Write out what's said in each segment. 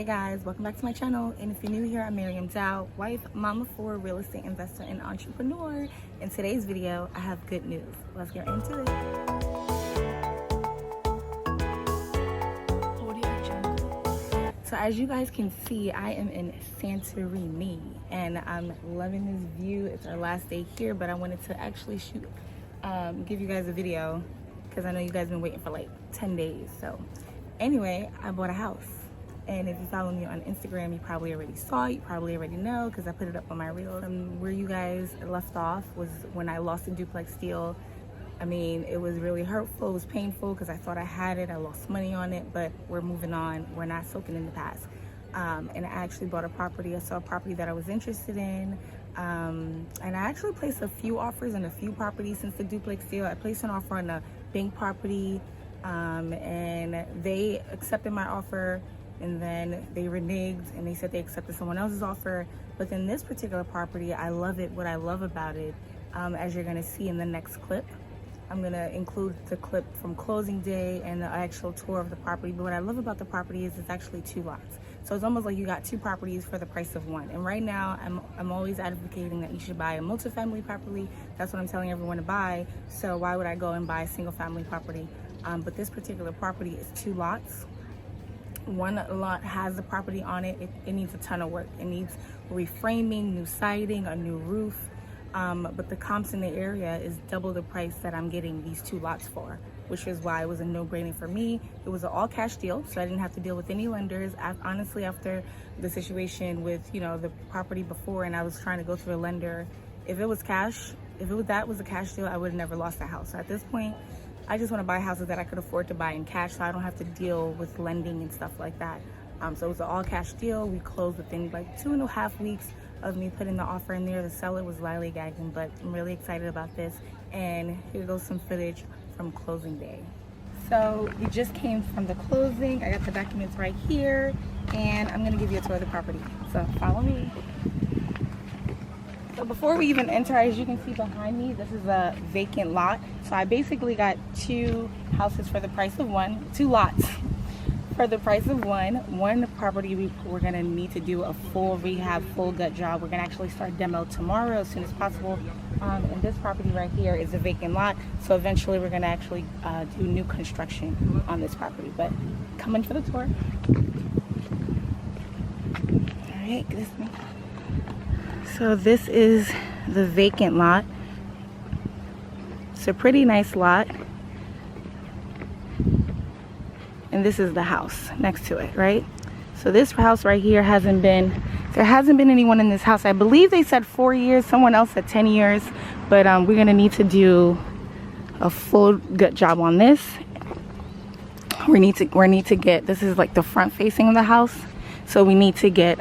Hey guys, welcome back to my channel. And if you're new here, I'm Miriam Dow, wife, mama of 4, real estate investor, and entrepreneur. In today's video, I have good news. Let's get into it. So as you guys can see, I am in Santorini and I'm loving this view. It's our last day here, but I wanted to actually give you guys a video because I know you guys been waiting for like 10 days. So anyway, I bought a house. And if you follow me on Instagram, you probably already saw it. You probably already know because I put it up on my reel. Where you guys left off was when I lost a duplex deal. I mean, it was really hurtful. It was painful because I thought I had it. I lost money on it, but we're moving on. We're not soaking in the past. And I actually bought a property. I saw a property that I was interested in. And I actually placed a few offers on a few properties since the duplex deal. I placed an offer on a bank property and they accepted my offer. And then they reneged and they said they accepted someone else's offer. But then this particular property, I love it. What I love about it, as you're gonna see in the next clip, I'm gonna include the clip from closing day and the actual tour of the property. But what I love about the property is it's actually 2 lots. So it's almost like you got 2 properties for the price of 1. And right now, I'm always advocating that you should buy a multifamily property. That's what I'm telling everyone to buy. So why would I go and buy a single family property? But this particular property is 2 lots. 1 lot has the property on it. It needs a ton of work. It needs reframing, new siding, a new roof. But the comps in the area is double the price that I'm getting these 2 lots for, which is why it was a no-brainer for me. It was an all-cash deal, so I didn't have to deal with any lenders. Honestly, after the situation with, you know, the property before, and I was trying to go through a lender, if it was cash, that was a cash deal, I would have never lost the house. So at this point, I just want to buy houses that I could afford to buy in cash so I don't have to deal with lending and stuff like that. So it was an all cash deal. We closed within like 2.5 weeks of me putting the offer in there. The seller was lollygagging, but I'm really excited about this. And here goes some footage from closing day. So we just came from the closing. I got the documents right here and I'm going to give you a tour of the property. So follow me. So before we even enter, as you can see behind me, this is a vacant lot. So I basically got 2 houses for the price of 1, 2 lots for the price of 1. One property we're gonna need to do a full rehab, full gut job. We're gonna actually start demo tomorrow as soon as possible. And this property right here is a vacant lot. So eventually we're gonna actually do new construction on this property. But come in for the tour. All right, this me. So this is the vacant lot. It's a pretty nice lot. And this is the house next to it, right? So this house right here there hasn't been anyone in this house. I believe they said 4 years, someone else said 10 years, but we're gonna need to do a full gut job on this. We need to get, this is like the front facing of the house. So we need to get,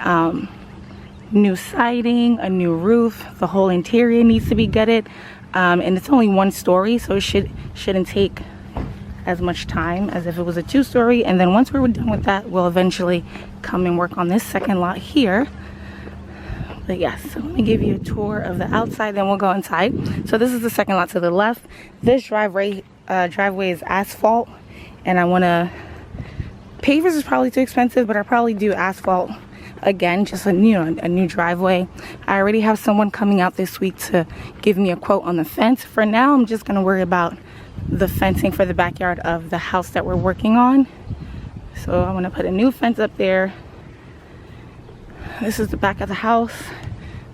new siding, a new roof, the whole interior needs to be gutted, and it's only 1 story, so it shouldn't take as much time as if it was a 2-story. And then once we're done with that, we'll eventually come and work on this second lot here. But yes, so let me give you a tour of the outside, then we'll go inside. So this is the second lot to the left. This driveway is asphalt, and I want to, pavers is probably too expensive, but I probably do asphalt again, just a new driveway. I already have someone coming out this week to give me a quote on the fence. For now, I'm just going to worry about the fencing for the backyard of the house that we're working on. So I want to put a new fence up there. This is the back of the house.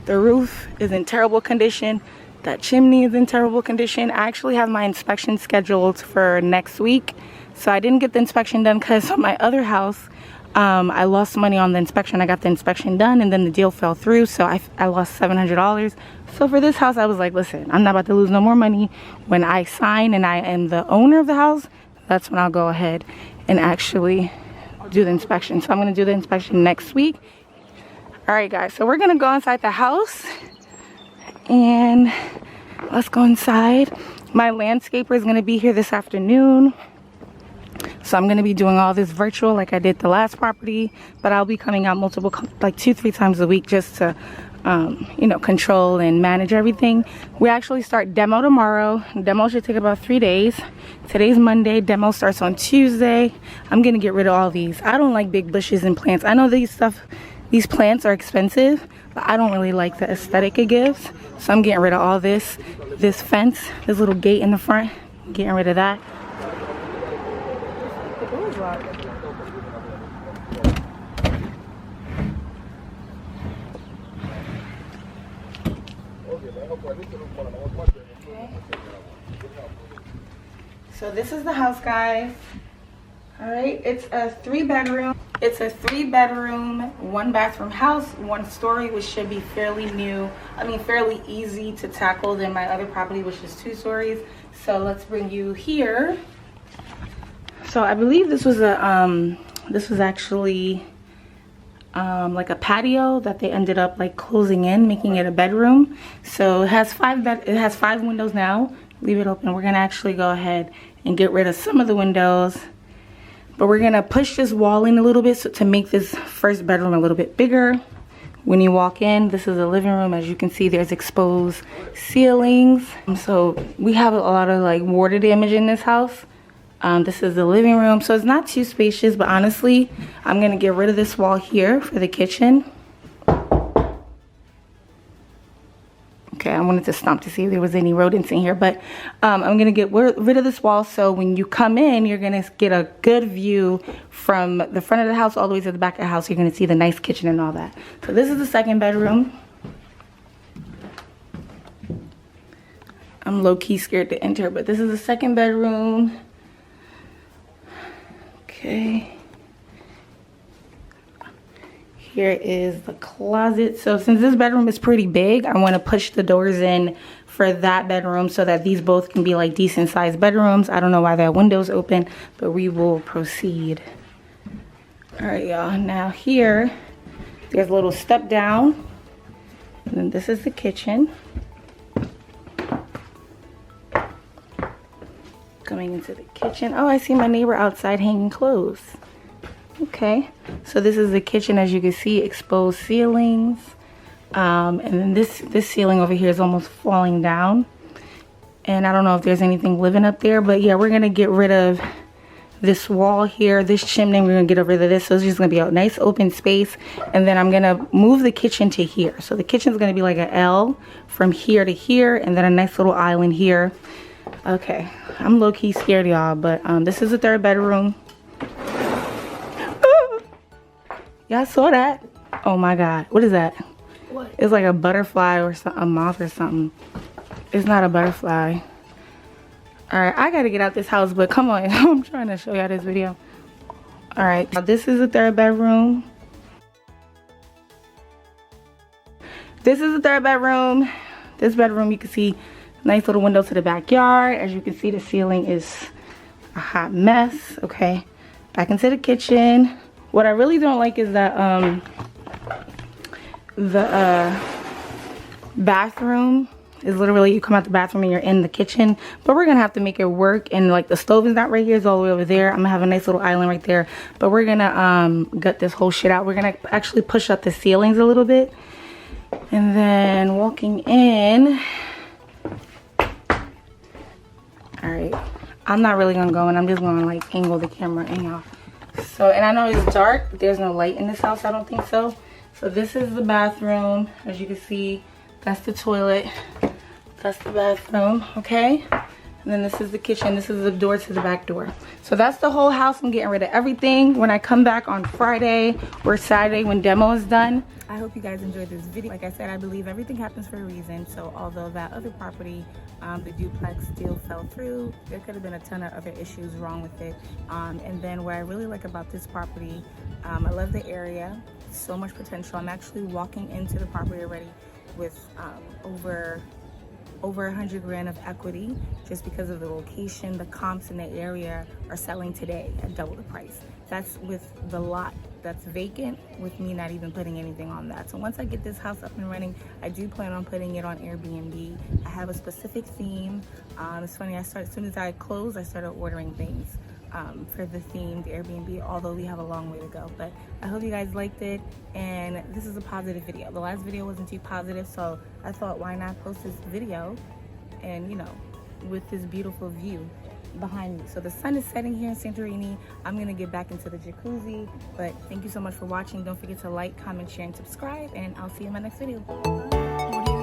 The roof is in terrible condition. That chimney is in terrible condition. I actually have my inspection scheduled for next week. So I didn't get the inspection done because on my other house, I lost money on the inspection. I got the inspection done and then the deal fell through, so I lost $700. So for this house, I was like, listen, I'm not about to lose no more money. When I sign and I am the owner of the house, that's when I'll go ahead and actually do the inspection. So I'm going to do the inspection next week. All right, guys, so we're going to go inside the house and let's go inside. My landscaper is going to be here this afternoon. So I'm going to be doing all this virtual like I did the last property, but I'll be coming out like 2-3 times a week just to you know, control and manage everything. We actually start demo tomorrow. Demo should take about 3 days. Today's Monday. Demo starts on Tuesday. I'm gonna get rid of all these. I don't like big bushes and plants. I know these plants are expensive, but I don't really like the aesthetic it gives. So I'm getting rid of all this. This fence, this little gate in the front, getting rid of that. The door's locked. So this is the house, guys. All right, it's a 3-bedroom. It's a 3-bedroom, 1-bathroom house, 1 story, which should be fairly new. I mean, fairly easy to tackle than my other property, which is 2 stories. So let's bring you here. So I believe this was actually like a patio that they ended up like closing in, making it a bedroom. So it has 5 windows now. Leave it open. We're gonna actually go ahead and get rid of some of the windows, but we're gonna push this wall in a little bit to make this first bedroom a little bit bigger. When you walk in, this is a living room. As you can see, there's exposed ceilings. So we have a lot of like water damage in this house. This is the living room, so it's not too spacious, but honestly, I'm gonna get rid of this wall here for the kitchen. Okay, I wanted to stomp to see if there was any rodents in here, but I'm gonna get rid of this wall, so when you come in, you're gonna get a good view from the front of the house all the way to the back of the house. You're gonna see the nice kitchen and all that. So this is the 2nd bedroom. I'm low-key scared to enter, but this is the 2nd bedroom. Okay. Here is the closet. So since this bedroom is pretty big, I want to push the doors in for that bedroom so that these both can be like decent sized bedrooms. I don't know why that window's open, but we will proceed. All right, y'all. Now here, there's a little step down. And then this is the kitchen. Coming into the kitchen. Oh, I see my neighbor outside hanging clothes. Okay, so this is the kitchen. As you can see, exposed ceilings, and then this ceiling over here is almost falling down, and I don't know if there's anything living up there, but yeah, we're gonna get rid of this wall here, this chimney. We're gonna get rid of this, so it's just gonna be a nice open space. And then I'm gonna move the kitchen to here, so the kitchen's gonna be like an L from here to here, and then a nice little island here. Okay, I'm low-key scared, y'all, but this is the 3rd bedroom. Y'all saw that? Oh my God. What is that? What? It's like a butterfly or something, a moth or something. It's not a butterfly. All right, I gotta get out this house, but come on. I'm trying to show y'all this video. All right, now this is the 3rd bedroom. This is the 3rd bedroom. This bedroom, you can see nice little window to the backyard. As you can see, the ceiling is a hot mess. Okay, back into the kitchen. What I really don't like is that the bathroom is literally, you come out the bathroom and you're in the kitchen, but we're gonna have to make it work. And like the stove is not right here, it's all the way over there. I'm gonna have a nice little island right there, but we're gonna gut this whole shit out. We're gonna actually push up the ceilings a little bit. And then walking in, all right, I'm not really gonna go in. I'm just gonna like angle the camera in, y'all. So, and I know it's dark, but there's no light in this house, I don't think so. So this is the bathroom. As you can see, that's the toilet. That's the bathroom, okay? And then this is the kitchen. This is the door to the back door. So that's the whole house. I'm getting rid of everything. When I come back on Friday or Saturday when demo is done. I hope you guys enjoyed this video. Like I said, I believe everything happens for a reason. So although that other property, the duplex deal fell through, there could have been a ton of other issues wrong with it. And then what I really like about this property, I love the area. So much potential. I'm actually walking into the property already with over 100 grand of equity, just because of the location. The comps in the area are selling today at double the price. That's with the lot that's vacant, with me not even putting anything on that. So once I get this house up and running, I do plan on putting it on Airbnb. I have a specific theme. It's funny, as soon as I closed, I started ordering things. for the themed Airbnb, although we have a long way to go. But I hope you guys liked it, and this is a positive video. The last video wasn't too positive, so I thought, why not post this video and, you know, with this beautiful view behind me. So the sun is setting here in Santorini. I'm gonna get back into the jacuzzi, but thank you so much for watching. Don't forget to like, comment, share, and subscribe, and I'll see you in my next video. Bye.